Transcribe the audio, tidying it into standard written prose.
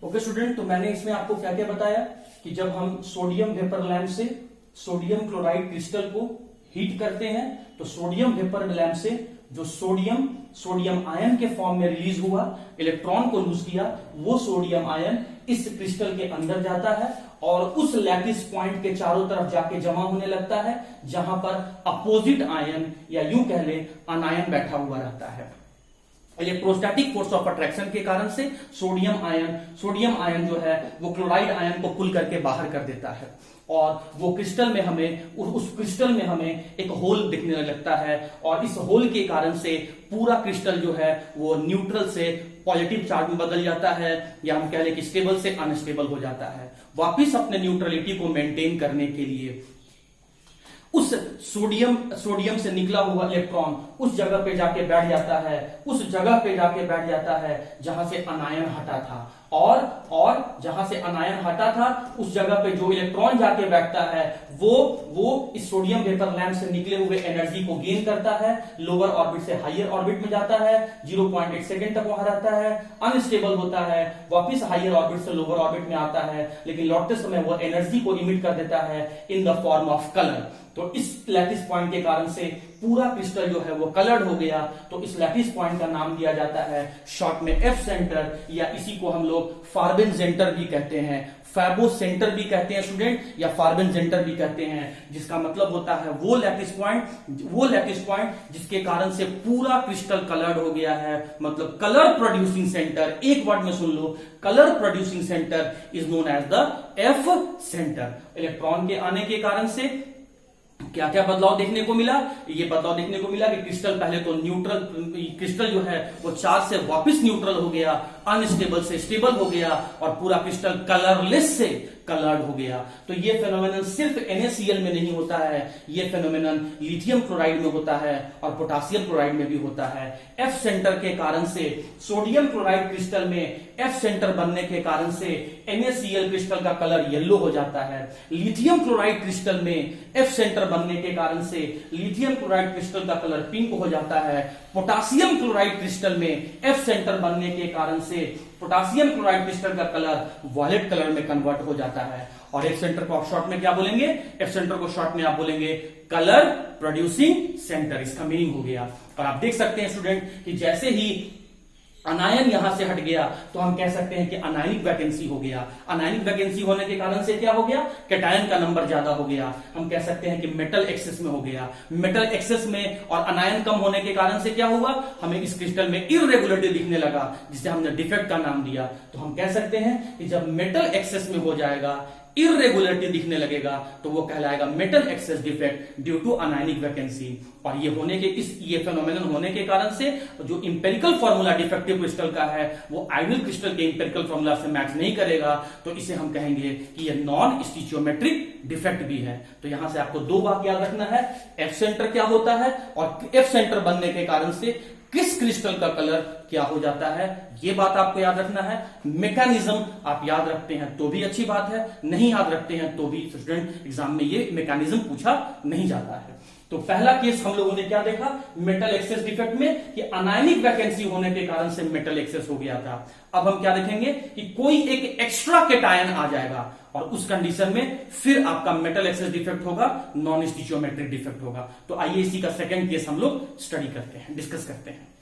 Okay student, तो मैंने इसमें आपको क्या क्या बताया कि जब हम सोडियम वेपर लैंप से सोडियम क्लोराइड क्रिस्टल को हीट करते हैं तो सोडियम वेपर लैंप से जो सोडियम आयन के फॉर्म में रिलीज हुआ, इलेक्ट्रॉन को लूज किया, वो सोडियम आयन इस क्रिस्टल के अंदर जाता है और उस लैटिस पॉइंट के चारों तरफ जाके जमा होने लगता है, जहां पर अपोजिट आयन या यूं कह ले अनायन बैठा हुआ रहता है। इलेक्ट्रोस्टैटिक फोर्स ऑफ अट्रैक्शन के कारण से सोडियम आयन जो है वो क्लोराइड आयन को पुल करके बाहर कर देता है और वो क्रिस्टल में हमें उस क्रिस्टल में हमें एक होल दिखने लगता है और इस होल के कारण से पूरा क्रिस्टल जो है वो न्यूट्रल से पॉजिटिव चार्ज में बदल जाता है, या हम कह लें कि स्टेबल से अनस्टेबल हो जाता है। वापिस अपने न्यूट्रलिटी को मेंटेन करने के लिए उस सोडियम से निकला हुआ इलेक्ट्रॉन उस जगह पे जाके बैठ जाता है, उस जगह पे जाके बैठ जाता है जहां से अनायन हटा था, और जहां से अनायन हटा था उस जगह पे जो इलेक्ट्रॉन जाके बैठता है वो इस सोडियम वेपर लैंप से निकले हुए एनर्जी को गेन करता है, लोअर ऑर्बिट से हायर ऑर्बिट में जाता है, 0.8 सेकेंड तक वहां रहता है, अनस्टेबल होता है, वापिस हायर ऑर्बिट से लोअर ऑर्बिट में आता है, लेकिन लौटते समय वो एनर्जी को इमिट कर देता है in the form of colour. तो इस लैटिस पॉइंट के कारण से पूरा क्रिस्टल जो है वो कलर्ड हो गया, तो इस लैटिस पॉइंट का नाम दिया जाता है शॉर्ट में एफ सेंटर, या इसी को हम लोग फार्बेन सेंटर भी कहते हैं, फैबो सेंटर भी कहते हैं स्टूडेंट, या फार्बेन सेंटर भी कहते हैं, जिसका मतलब होता है वो लैटिस पॉइंट जिसके कारण से पूरा क्रिस्टल कलर्ड हो गया है, मतलब कलर प्रोड्यूसिंग सेंटर। एक वर्ड में सुन लो, colour producing centre is known as the F centre. Electron के आने के कारण से क्या क्या बदलाव देखने को मिला? ये बदलाव देखने को मिला कि क्रिस्टल पहले तो न्यूट्रल, क्रिस्टल जो है वो चार्ज से वापस न्यूट्रल हो गया, अनस्टेबल से स्टेबल हो गया और पूरा क्रिस्टल कलरलेस से कलर्ड हो गया। तो ये फेनोमेनन सिर्फ NaCl में नहीं होता है, ये फेनोमेनन लिथियम क्लोराइड में होता है और पोटासियम क्लोराइड में भी होता है। एफ सेंटर के कारण से सोडियम क्लोराइड क्रिस्टल में एफ सेंटर बनने के कारण से NaCl क्रिस्टल का कलर येलो हो जाता है। लिथियम क्लोराइड क्रिस्टल में एफ सेंटर बनने के कारण से लिथियम क्लोराइड क्रिस्टल का कलर पिंक हो जाता है। पोटासियम क्लोराइड क्रिस्टल में एफ सेंटर बनने के कारण से पोटासियम क्लोराइड क्रिस्टल का कलर वॉयलेट कलर में कन्वर्ट हो जाता है। और एफ सेंटर को आप शॉर्ट में क्या बोलेंगे? एफ सेंटर को शॉर्ट में आप बोलेंगे कलर प्रोड्यूसिंग सेंटर। इसका मीनिंग हो गया। और आप देख सकते हैं स्टूडेंट कि जैसे ही अनायन यहां से हट गया तो हम कह सकते हैं कि अनायनिक वैकेंसी हो गया। अनायनिक वैकेंसी होने के कारण से क्या हो गया? कैटायन का नंबर ज्यादा हो गया। हम कह सकते हैं कि मेटल एक्सेस में हो गया। मेटल एक्सेस में और अनायन कम होने के कारण से क्या हुआ? हमें इस क्रिस्टल में इररेगुलरिटी दिखने लगा, जिसे हमने डिफेक्ट का नाम दिया। तो हम कह सकते हैं कि जब मेटल एक्सेस में हो जाएगा, इररेगुलरिटी दिखने लगेगा, तो वो कहलाएगा metal excess defect due to anionic vacancy. और ये फेनोमेनन होने के कारण से जो इंपेरिकल फॉर्मूला डिफेक्टिव क्रिस्टल का है वो आइडियल क्रिस्टल के इंपेरिकल फॉर्मूला से मैच नहीं करेगा, तो इसे हम कहेंगे कि ये नॉन स्टिचियोमेट्रिक डिफेक्ट भी है। तो यहां से आपको दो बात याद रखना है, एफ सेंटर क्या होता है और एफ सेंटर बनने के कारण से किस क्रिस्टल का कलर क्या हो जाता है, ये बात आपको याद रखना है। मैकेनिज्म आप याद रखते हैं तो भी अच्छी बात है, नहीं याद रखते हैं तो भी स्टूडेंट एग्जाम में ये मैकेनिज्म पूछा नहीं जाता है। तो पहला केस हम लोगों ने क्या देखा मेटल एक्सेस डिफेक्ट में, कि अनायनिक वैकेंसी होने के कारण से मेटल एक्सेस हो गया था। अब हम क्या देखेंगे कि कोई एक एक्स्ट्रा कैटायन आ जाएगा और उस कंडीशन में फिर आपका मेटल एक्सेस डिफेक्ट होगा, नॉन स्टिचियोमेट्रिक डिफेक्ट होगा। तो आइए इसी का सेकंड केस हम लोग स्टडी करते हैं, डिस्कस करते हैं।